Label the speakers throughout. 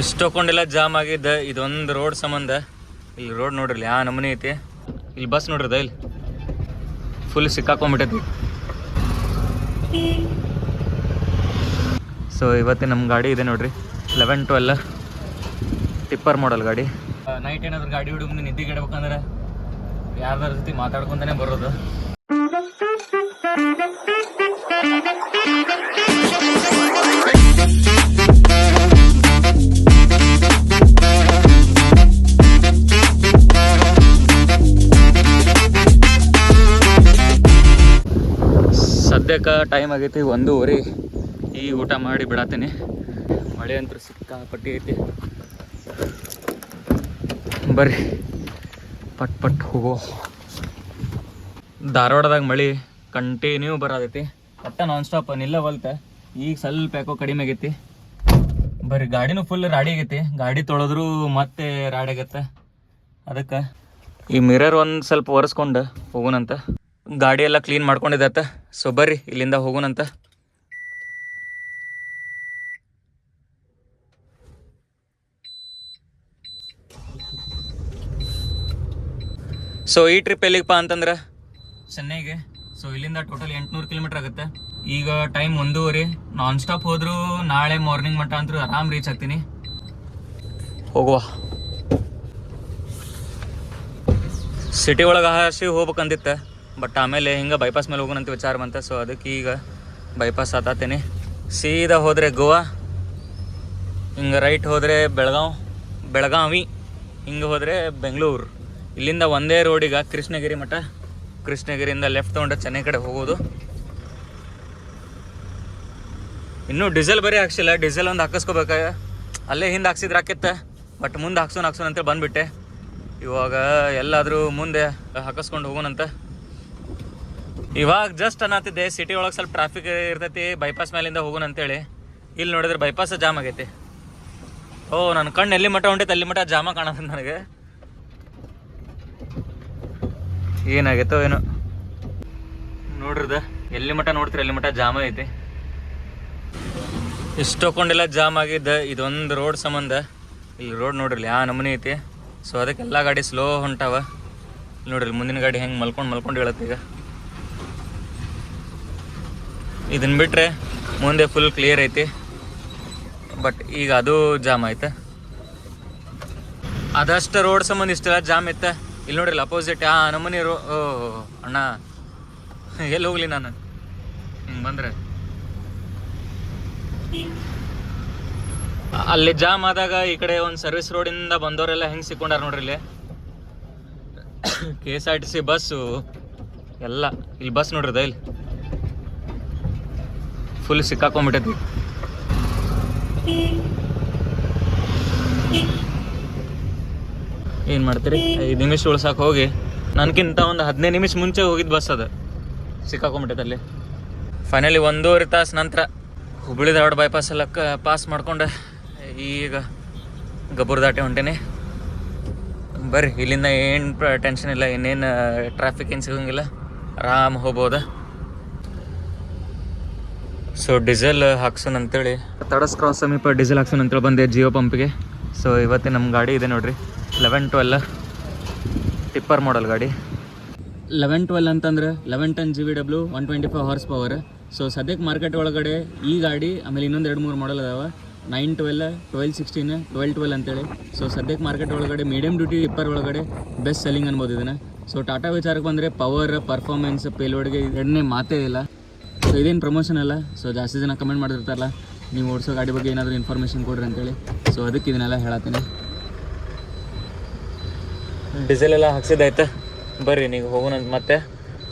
Speaker 1: ಇಷ್ಟೊಂಡೆಲ್ಲ jam ಆಗಿದ್ದ ಇದೊಂದು road ಸಂಬಂಧ. ಇಲ್ಲಿ ರೋಡ್ ನೋಡ್ರಿ ಆ ನಮೂನಿ ಐತಿ. ಇಲ್ಲಿ ಬಸ್ ನೋಡ್ರದ ಇಲ್ಲಿ ಫುಲ್ ಸಿಕ್ಕಾಕೊಂಡ್ಬಿಟ್ಟೈತಿ. ಸೊ ಇವತ್ತಿನ ನಮ್ಮ ಗಾಡಿ ಇದೆ ನೋಡ್ರಿ 11-12 ಟಿಪ್ಪರ್ ಮಾಡಲ್ ಗಾಡಿ. ನೈಟ್ ಏನಾದ್ರು ಗಾಡಿ ಹುಡುಗ ನಿದ್ದೆ ಗಿಡಬೇಕಂದ್ರೆ ಯಾರ್ದಾರ ಜೊತೆ ಮಾತಾಡ್ಕೊಂತಾನೆ ಬರೋದು. ಸದ್ಯಕ್ಕೆ ಟೈಮ್ ಆಗೈತಿ 1:15. ಈ ಊಟ ಮಾಡಿ ಬಿಡತ್ತೀನಿ. ಮಳೆ ಅಂತೂ ಸಿಕ್ಕಾಪಟ್ಟಿ ಐತಿ. ಬರ್ರಿ ಪಟ್ ಪಟ್ ಹೋಗೋ. ಧಾರವಾಡದಾಗ ಮಳೆ ಕಂಟಿನ್ಯೂ ಬರೋದೈತಿ. ಒಟ್ಟ ನಾನ್ ಸ್ಟಾಪ್ ನಿಲ್ಲವಲ್ತ. ಈಗ ಸ್ವಲ್ಪ ಯಾಕೋ ಕಡಿಮೆ ಆಗೈತಿ. ಬರ್ರಿ ಗಾಡಿನೂ ಫುಲ್ ರಾಡಿ ಆಗೈತಿ. ಗಾಡಿ ತೊಳೆದ್ರು ಮತ್ತೆ ರಾಡಿ ಆಗತ್ತೆ. ಅದಕ್ಕೆ ಈ ಮಿರರ್ ಒಂದು ಸ್ವಲ್ಪ ಒರೆಸ್ಕೊಂಡು ಹೋಗೋಣಂತ. ಗಾಡಿ ಎಲ್ಲ ಕ್ಲೀನ್ ಮಾಡ್ಕೊಂಡಿದ್ದತ್ತ. ಸೊ ಬರ್ರಿ ಇಲ್ಲಿಂದ ಹೋಗೋಣಂತ. ಸೊ ಈ ಟ್ರಿಪ್ ಎಲ್ಲಿಗಪ್ಪ ಅಂತಂದ್ರೆ ಚೆನ್ನೈಗೆ. ಸೊ ಇಲ್ಲಿಂದ ಟೋಟಲ್ 800 ಕಿಲೋಮೀಟರ್ ಆಗುತ್ತೆ. ಈಗ ಟೈಮ್ 1:15. ನಾನ್ ಸ್ಟಾಪ್ ಹೋದ್ರು ನಾಳೆ ಮಾರ್ನಿಂಗ್ ಮಟ್ಟ ಅಂತೂ ಆರಾಮ್ ರೀಚ್ ಆಗ್ತೀನಿ. ಹೋಗುವ. ಸಿಟಿ ಒಳಗೆ ಹಸಿ ಹೋಗ್ಬೇಕಂದಿತ್ತೆ. ಬಟ್ ಆಮೇಲೆ ಹಿಂಗೆ ಬೈಪಾಸ್ ಮೇಲೆ ಹೋಗೋಣಂತ ವಿಚಾರ ಬಂತ. ಸೊ ಅದಕ್ಕೆ ಈಗ ಬೈಪಾಸ್ ಹತ್ತಾತೀನಿ. ಸೀದಾ ಹೋದರೆ ಗೋವಾ, ಹಿಂಗೆ ರೈಟ್ ಹೋದರೆ ಬೆಳಗಾವಿ, ಹಿಂಗೆ ಹೋದರೆ ಬೆಂಗಳೂರು. ಇಲ್ಲಿಂದ ಒಂದೇ ರೋಡಿಗೆ ಕೃಷ್ಣಗಿರಿ ಮಠ. ಕೃಷ್ಣಗಿರಿಯಿಂದ ಲೆಫ್ಟ್ ತೊಗೊಂಡ್ರೆ ಚೆನ್ನೈ ಕಡೆ ಹೋಗೋದು. ಇನ್ನೂ ಡೀಸೆಲ್ ಬರೀ ಹಾಕ್ಸಿಲ್ಲ. ಡೀಸೆಲ್ ಒಂದು ಹಾಕಿಸ್ಕೋಬೇಕ. ಅಲ್ಲೇ ಹಿಂದೆ ಹಾಕ್ಸಿದ್ರೆ ಹಾಕಿತ್ತೆ. ಬಟ್ ಮುಂದೆ ಹಾಕ್ಸೋಣ ಅಂತೇಳಿ ಬಂದುಬಿಟ್ಟೆ. ಇವಾಗ ಎಲ್ಲಾದರೂ ಮುಂದೆ ಹಾಕಿಸ್ಕೊಂಡು ಹೋಗೋಣಂತ. ಇವಾಗ ಜಸ್ಟ್ ಅನ್ನತ್ತಿದ್ದೆ ಸಿಟಿ ಒಳಗೆ ಸ್ವಲ್ಪ ಟ್ರಾಫಿಕ್ ಇರ್ತೈತಿ, ಬೈಪಾಸ್ ಮೇಲಿಂದ ಹೋಗೋಣ ಅಂತೇಳಿ. ಇಲ್ಲಿ ನೋಡಿದ್ರೆ ಬೈಪಾಸ್ ಜಾಮ್ ಆಗೈತಿ. ಓ ನನ್ನ ಕಣ್ಣು ಎಲ್ಲಿ ಮಠ ಹೊಂಟೈತೆ ಅಲ್ಲಿ ಮಠ ಜಾಮ ಕಾಣತ್ತೆ ನನಗೆ. ಏನಾಗೈತೋ ಏನೋ ನೋಡ್ರದ. ಎಲ್ಲಿ ಮಠ ನೋಡ್ತೀರಿ ಅಲ್ಲಿ ಮಠ ಜಾಮ ಐತಿ. ಇಷ್ಟೊಂಡೆಲ್ಲ ಜಾಮ್ ಆಗಿದ್ದ ಇದೊಂದು ರೋಡ್ ಸಂಬಂಧ. ಇಲ್ಲಿ ರೋಡ್ ನೋಡ್ರಿ ಆ ನಮೂನಿ ಐತಿ. ಸೊ ಅದಕ್ಕೆಲ್ಲ ಗಾಡಿ ಸ್ಲೋ ಹೊಂಟಾವ. ನೋಡ್ರಿ ಮುಂದಿನ ಗಾಡಿ ಹೆಂಗೆ ಮಲ್ಕೊಂಡು ಹೇಳತ್ತೆ. ಈಗ ಇದನ್ನ ಬಿಟ್ಟರೆ ಮುಂದೆ ಫುಲ್ ಕ್ಲಿಯರ್ ಐತಿ. ಬಟ್ ಈಗ ಅದು ಜಾಮ್ ಆಯ್ತು. ಅದಷ್ಟು ರೋಡ್ ಸಂಬಂಧ ಇಷ್ಟೆಲ್ಲ ಜಾಮ್ ಇತ್ತು. ಇಲ್ಲಿ ನೋಡ್ರಿ ಅಪೋಸಿಟ್ ಆ ನಮೂನಿ ಓ ಅಣ್ಣ ಎಲ್ಲಿ ಹೋಗ್ಲಿ ನಾನು ಹಿಂಗೆ ಬಂದರೆ. ಅಲ್ಲಿ ಜಾಮ್ ಆದಾಗ ಈ ಕಡೆ ಒಂದು ಸರ್ವಿಸ್ ರೋಡಿಂದ ಬಂದವರೆಲ್ಲ ಹೆಂಗೆ ಸಿಕ್ಕೊಂಡಾರ ನೋಡ್ರಿ. ಇಲ್ಲಿ KSRTC ಬಸ್ಸು ಎಲ್ಲ ಇಲ್ಲಿ ಬಸ್ ನೋಡ್ರದ ಇಲ್ಲಿ ಫುಲ್ ಸಿಕ್ಕಾಕೊಂಡ್ಬಿಟ್ಟೈತಿ. ಏನು ಮಾಡ್ತೀರಿ 5 ನಿಮಿಷ ಉಳ್ಸಕ್ಕೆ ಹೋಗಿ ನನಗಿಂತ ಒಂದು 15 ನಿಮಿಷ ಮುಂಚೆ ಹೋಗಿದ್ದು ಬಸ್ ಅದು ಸಿಕ್ಕಾಕೊಂಡ್ಬಿಟ್ಟೈತೆ ಅಲ್ಲಿ. ಫೈನಲಿ 1.5 ತಾಸು ನಂತರ ಹುಬ್ಬಳ್ಳಿ ಧಾರವಾಡ ಬೈಪಾಸ್ ಎಲ್ಲ ಪಾಸ್ ಮಾಡ್ಕೊಂಡು ಈಗ ಗಬ್ಬೂರ್ ದಾಟಿ ಹೊಂಟೇನಿ. ಬರ್ರಿ ಇಲ್ಲಿಂದ ಏನು ಟೆನ್ಷನ್ ಇಲ್ಲ, ಇನ್ನೇನು ಟ್ರಾಫಿಕ್ ಏನು ಸಿಗೋಂಗಿಲ್ಲ, ಆರಾಮ್ ಹೋಗ್ಬೋದು. ಸೊ ಡೀಸೆಲ್ ಹಾಕ್ಸೋಣ ಅಂತೇಳಿ ತಡಸ್ ಕ್ರಾಸ್ ಸಮೀಪ ಡೀಸೆಲ್ ಹಾಕ್ಸೋಣ ಅಂತೇಳಿ ಬಂದೆ ಜಿಯೋ ಪಂಪಿಗೆ. ಸೊ ಇವತ್ತೇ ನಮ್ಮ ಗಾಡಿ ಇದೆ ನೋಡ್ರಿ 11-12 ಟಿಪ್ಪರ್ ಮಾಡಲ್ ಗಾಡಿ. 11-12 ಅಂತಂದ್ರೆ 11 ton GVW 125 horse power. So ಸದ್ಯಕ್ಕೆ ಮಾರ್ಕೆಟ್ ಒಳಗಡೆ ಈ ಗಾಡಿ ಆಮೇಲೆ ಇನ್ನೊಂದು 2-3 ಮಾಡಲ್ ಅದಾವೆ 912, 1216, 1212 ಅಂತೇಳಿ. ಸೊ ಸದ್ಯಕ್ಕೆ ಮಾರ್ಕೆಟ್ ಒಳಗಡೆ ಮೀಡಿಯಮ್ ಡ್ಯೂಟಿ ಟಿಪ್ಪರ್ ಒಳಗಡೆ ಬೆಸ್ಟ್ ಸೆಲ್ಲಿಂಗ್ ಅನ್ಬೋದು ಇದನ್ನು. ಸೊ ಟಾಟಾ ವಿಚಾರಕ್ಕೆ ಬಂದರೆ ಪವರ್, ಪರ್ಫಾರ್ಮೆನ್ಸ್, ಪೇಲೋಡ್ಗೆ ಎರಡನೇ ಮಾತೇ ಇಲ್ಲ. ಸೊ ಇದೇನು ಪ್ರಮೋಷನ್ ಅಲ್ಲ. ಸೊ ಜಾಸ್ತಿ ಜನ ಕಮೆಂಟ್ ಮಾಡಿರ್ತಾರಲ್ಲ ನೀವು ಓಡಿಸೋ ಗಾಡಿ ಬಗ್ಗೆ ಏನಾದರೂ ಇನ್ಫಾರ್ಮೇಷನ್ ಕೊಡ್ರಿ ಅಂತೇಳಿ. ಸೊ ಅದಕ್ಕೆ ಇದನ್ನೆಲ್ಲ ಹೇಳತ್ತೀನಿ. ಡೀಸೆಲ್ ಎಲ್ಲ ಹಾಕ್ಸಿದ್ದಾಯ್ತು. ಬರ್ರಿ ನೀವು ಹೋಗೋಣ. ಮತ್ತೆ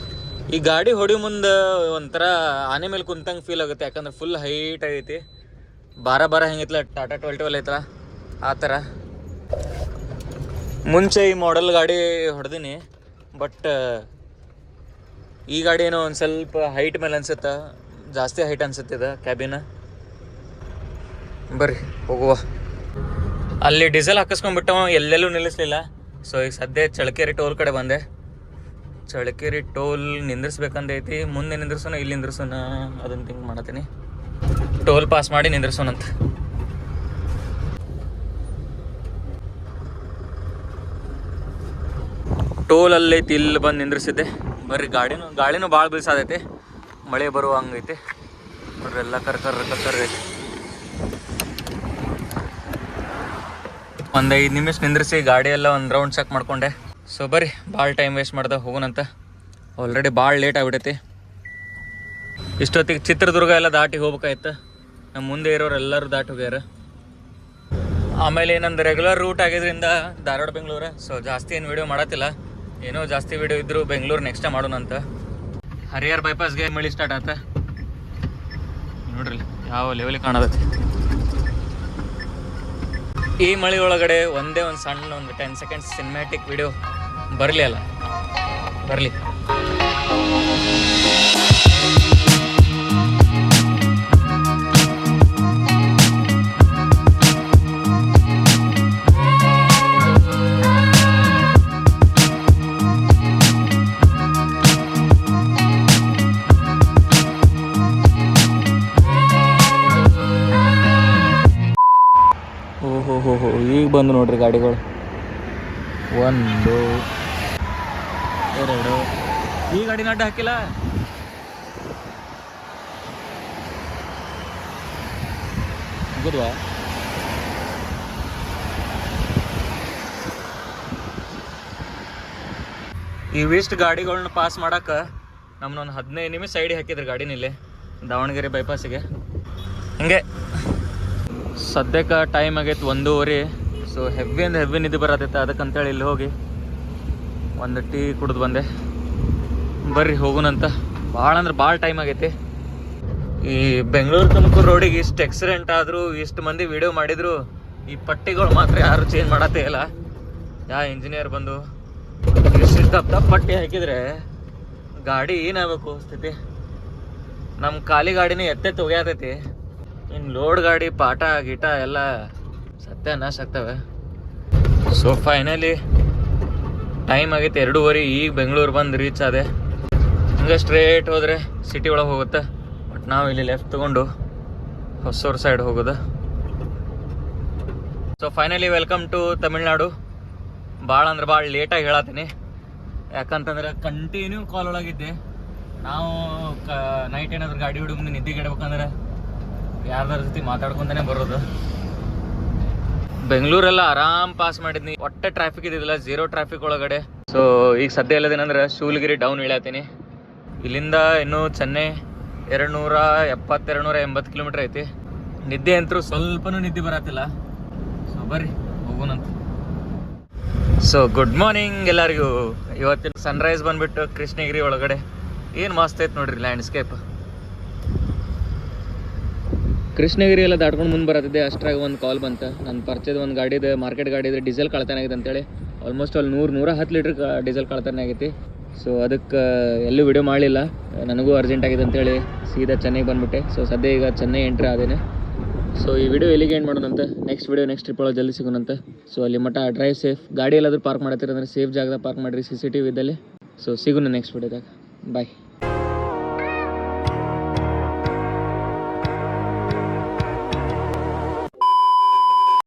Speaker 1: ಈ ಗಾಡಿ ಹೊಡಿ ಮುಂದೆ ಒಂಥರ ಆನೆ ಮೇಲೆ ಕುಂತಂಗೆ ಫೀಲ್ ಆಗುತ್ತೆ. ಯಾಕಂದ್ರೆ ಫುಲ್ ಹೈಟ್ ಆಗೈತಿ. ಬಾರ ಹೆಂಗಿತ್ತಲ್ಲ ಟಾಟಾ 1212 ಐತಲ್ಲ ಆ ಥರ. ಮುಂಚೆ ಈ ಮಾಡೆಲ್ ಗಾಡಿ ಹೊಡೆದೀನಿ. ಬಟ್ ಈ ಗಾಡಿ ಏನೋ ಒಂದು ಸ್ವಲ್ಪ ಹೈಟ್ ಮೇಲೆ ಅನ್ಸುತ್ತೆ, ಜಾಸ್ತಿ ಹೈಟ್ ಅನ್ಸುತ್ತೆ ಇದು ಕ್ಯಾಬಿನ. ಬರ್ರಿ ಹೋಗುವ. ಅಲ್ಲಿ ಡೀಸೆಲ್ ಹಾಕಿಸ್ಕೊಂಡ್ಬಿಟ್ಟು ಎಲ್ಲೆಲ್ಲೂ ನಿಲ್ಲಿಸ್ಲಿಲ್ಲ. ಸೊ ಈಗ ಸದ್ಯ ಚಳ್ಳಕೆರೆ ಟೋಲ್ ಕಡೆ ಬಂದೆ. ಚಳ್ಳಕೆರೆ ಟೋಲ್ ನಿಂದಿರ್ಸ್ಬೇಕಂದೈತಿ. ಮುಂದೆ ನಿಂದಿರ್ಸೋಣ ಇಲ್ಲಿ ನಿಂದಿರ್ಸೋಣ ಅದನ್ನು ಥಿಂಕ್ ಮಾಡತ್ತೀನಿ. ಟೋಲ್ ಪಾಸ್ ಮಾಡಿ ನಿಂದಿರ್ಸೋಣಂತ. ಟೋಲಲ್ಲಿ ಇಲ್ಲಿ ಬಂದು ನಿಂದ್ರಿಸಿದ್ದೆ. ಬರ್ರಿ ಗಾಳಿನೂ ಭಾಳ ಬೀಸಾದೈತಿ, ಮಳೆ ಬರುವ ಹಂಗೈತಿ ನೋಡ್ರಿ. ಎಲ್ಲ ಕರ್ಕರ್ರಿ ಒಂದು 5 ನಿಮಿಷ ನಿಂದ್ರಿಸಿ ಗಾಡಿ ಎಲ್ಲ ಒಂದು ರೌಂಡ್ ಚೆಕ್ ಮಾಡ್ಕೊಂಡೆ. ಸೊ ಬರ್ರಿ ಭಾಳ ಟೈಮ್ ವೇಸ್ಟ್ ಮಾಡ್ದೆ ಹೋಗೋಣಂತ. ಆಲ್ರೆಡಿ ಭಾಳ ಲೇಟ್ ಆಗ್ಬಿಟ್ಟೈತಿ. ಇಷ್ಟೊತ್ತಿಗೆ ಚಿತ್ರದುರ್ಗ ಎಲ್ಲ ದಾಟಿ ಹೋಗ್ಬೇಕಾಯ್ತು. ನಮ್ಮ ಮುಂದೆ ಇರೋರು ಎಲ್ಲರೂ ದಾಟಿ ಹೋಗ್ಯಾರ. ಆಮೇಲೆ ನಂದು ರೆಗ್ಯುಲರ್ ರೂಟ್ ಆಗಿದ್ರಿಂದ ಧಾರವಾಡ ಬೆಂಗಳೂರು. ಸೊ ಜಾಸ್ತಿ ಏನು ವೀಡಿಯೋ ಮಾಡತ್ತಿಲ್ಲ, ಏನೋ ಜಾಸ್ತಿ ವೀಡಿಯೋ ಇದ್ದರೂ ಬೆಂಗಳೂರು ನೆಕ್ಸ್ಟ್ ಟೈಮ್ ಮಾಡೋಣಂತ. ಹರಿಹರ್ ಬೈಪಾಸ್ಗೆ ಮಳೆ ಸ್ಟಾರ್ಟ್ ಆತ ನೋಡ್ರಿ, ಯಾವ ಲೆವೆಲಿಗೆ ಕಾಣತೈತಿ. ಈ ಮಳೆ ಒಳಗಡೆ ಒಂದೇ ಒಂದು ಸಣ್ಣ ಒಂದು 10 ಸೆಕೆಂಡ್ಸ್ ಸಿನಿಮ್ಯಾಟಿಕ್ ವಿಡಿಯೋ ಬರಲಿ ಓಹೋ ಈಗ ಬಂದು ನೋಡ್ರಿ ಗಾಡಿಗಳು. 1 2 ಈ ಗಾಡಿನ ಅಡ್ಡ ಹಾಕಿಲ್ಲ. ಮುಗಿದ್ವಾ? ಇವಿಷ್ಟು ಗಾಡಿಗಳನ್ನ ಪಾಸ್ ಮಾಡಕ್ಕೆ ನಮ್ಮನ್ನೊಂದು 15 ನಿಮಿಷ ಸೈಡಿಗೆ ಹಾಕಿದ್ರು ಗಾಡಿನಿಲ್ಲೇ ದಾವಣಗೆರೆ ಬೈಪಾಸಿಗೆ. ಹಿಂಗೆ ಸದ್ಯಕ್ಕೆ ಟೈಮ್ ಆಗೈತೆ 1:15. ಸೊ ಹೆವಿ ನಿದ್ದೆ ಬರತೈತೆ. ಅದಕ್ಕಂತೇಳಿ ಇಲ್ಲಿ ಹೋಗಿ ಒಂದು ಟೀ ಕುಡಿದು ಬಂದೆ. ಬರ್ರಿ ಹೋಗೋಣಂತ. ಭಾಳ ಟೈಮ್ ಆಗೈತಿ. ಈ ಬೆಂಗಳೂರು ತುಮಕೂರು ರೋಡಿಗೆ ಇಷ್ಟು ಆಕ್ಸಿಡೆಂಟ್ ಆದರೂ, ಇಷ್ಟು ಮಂದಿ ವಿಡಿಯೋ ಮಾಡಿದ್ರು, ಈ ಪಟ್ಟಿಗಳು ಮಾತ್ರ ಯಾರು ಚೇಂಜ್ ಮಾಡತ್ತೇ ಇಲ್ಲ. ಇಂಜಿನಿಯರ್ ಬಂದು ಇಷ್ಟು ದಪ್ಪ ಪಟ್ಟಿ ಹಾಕಿದರೆ ಗಾಡಿ ಏನಾಗಬೇಕು ಸ್ಥಿತಿ. ನಮ್ಮ ಖಾಲಿ ಗಾಡಿನೇ ಎತ್ತೆತ್ತು ಹೋಗ್ಯಾತೈತಿ, ಇನ್ನು ಲೋಡ್ ಗಾಡಿ ಪಾಠ ಗೀಟ ಎಲ್ಲ ಸತ್ಯಾನಾಶ ಆಗ್ತವೆ. ಸೊ ಫೈನಲಿ ಟೈಮ್ ಆಗೈತೆ 2:15. ಈಗ ಬೆಂಗಳೂರು ಬಂದು ರೀಚ್ ಆದೆ. ಹಂಗೆ ಸ್ಟ್ರೇಟ್ ಹೋದರೆ ಸಿಟಿ ಒಳಗೆ ಹೋಗುತ್ತೆ. ಬಟ್ ನಾವು ಇಲ್ಲಿ ಲೆಫ್ಟ್ ತೊಗೊಂಡು ಹೊಸೂರು ಸೈಡ್ ಹೋಗೋದು. So finally welcome to Tamil Nadu. ಭಾಳ ಲೇಟಾಗಿ ಹೇಳತ್ತೀನಿ, ಯಾಕಂತಂದ್ರೆ ಕಂಟಿನ್ಯೂ ಕಾಲ್ ಒಳಗಿದ್ದೆ. ನಾವು ನೈಟ್ ಏನಾದ್ರು ಗಾಡಿ ಹುಡುಗ ನಿದ್ದೆಗೆಡ್ಬೇಕಂದ್ರೆ ಯಾರ್ದಾರ ಜೊತೆ ಮಾತಾಡ್ಕೊಂತಾನೆ ಬರೋದು. ಬೆಂಗಳೂರೆಲ್ಲ ಆರಾಮ್ ಪಾಸ್ ಮಾಡಿದ್ನಿ, ಒಟ್ಟೆ ಟ್ರಾಫಿಕ್ ಇದ್ದಿದ್ದಿಲ್ಲ, 0 ಟ್ರಾಫಿಕ್ ಒಳಗಡೆ. ಸೊ ಈಗ ಸದ್ಯ ಎಲ್ಲದೇನಂದ್ರೆ ಶೂಲಗಿರಿ ಡೌನ್ ಇಳಿಯತ್ತೀನಿ. ಇಲ್ಲಿಂದ ಇನ್ನೂ ಚೆನ್ನೈ 270-280 ಕಿಲೋಮೀಟ್ರ್ ಐತಿ. ನಿದ್ದೆ ಅಂತೂ ಸ್ವಲ್ಪನೂ ನಿದ್ದೆ ಬರತ್ತಿಲ್ಲ. ಸೊ ಬರ್ರಿ ಹೋಗೋಣಂತ. ಸೊ ಗುಡ್ ಮಾರ್ನಿಂಗ್ ಎಲ್ಲರಿಗೂ. ಇವತ್ತಿನ ಸನ್ರೈಸ್ ಬಂದ್ಬಿಟ್ಟು ಕೃಷ್ಣಗಿರಿ ಒಳಗಡೆ ಏನು ಮಸ್ತ್ ಐತೆ ನೋಡ್ರಿ ಲ್ಯಾಂಡ್ಸ್ಕೇಪ್. ಕೃಷ್ಣಗಿರಿ ಎಲ್ಲ ದಾಟ್ಕೊಂಡು ಮುಂದೆ ಬರತ್ತಿದ್ದೆ, ಅಷ್ಟ್ರಾಗ ಒಂದು ಕಾಲ್ ಬಂತು. ನನ್ನ ಪರಿಚಯದ ಒಂದು ಗಾಡಿದು ಮಾರ್ಕೆಟ್ ಗಾಡಿದು ಡೀಸೆಲ್ ಕಳ್ತನ ಆಗಿದೆ ಅಂತೇಳಿ. ಆಲ್ಮೋಸ್ಟ್ ಅಲ್ಲಿ 100-110 ಲೀಟ್ರ್ ಡೀಸೆಲ್ ಕಳ್ತನ ಆಗೈತಿ. ಸೊ ಅದಕ್ಕೆ ಎಲ್ಲೂ ವಿಡಿಯೋ ಮಾಡಲಿಲ್ಲ, ನನಗೂ ಅರ್ಜೆಂಟ್ ಆಗಿದೆ ಅಂತೇಳಿ ಸೀದಾ ಚೆನ್ನೈಗೆ ಬಂದುಬಿಟ್ಟೆ. ಸೊ ಸದ್ಯ ಈಗ ಚೆನ್ನೈ ಎಂಟ್ರಿ ಆದೇನೆ. ಸೊ ಈ ವಿಡಿಯೋ ಎಲ್ಲಿಗೆ ಎಂಡ್ ಮಾಡೋಣಂತ. ನೆಕ್ಸ್ಟ್ ಟ್ರಿಪ್ ಒಳಗೆ ಜಲ್ದಿ ಸಿಗೋಣಂತ. ಸೊ ಅಲ್ಲಿ ಮಟ್ಟ ಡ್ರೈವ್ ಸೇಫ್. ಗಾಡಿ ಎಲ್ಲಾದರೂ ಪಾರ್ಕ್ ಮಾಡತ್ತೀರಂದ್ರೆ ಸೇಫ್ ಜಾಗದಾಗ ಪಾರ್ಕ್ ಮಾಡಿರಿ, CCTV ಇದ್ದಲ್ಲಿ. ಸೊ ಸಿಗೋಣ ನೆಕ್ಸ್ಟ್ ವಿಡಿಯೋದಾಗ. ಬಾಯ್.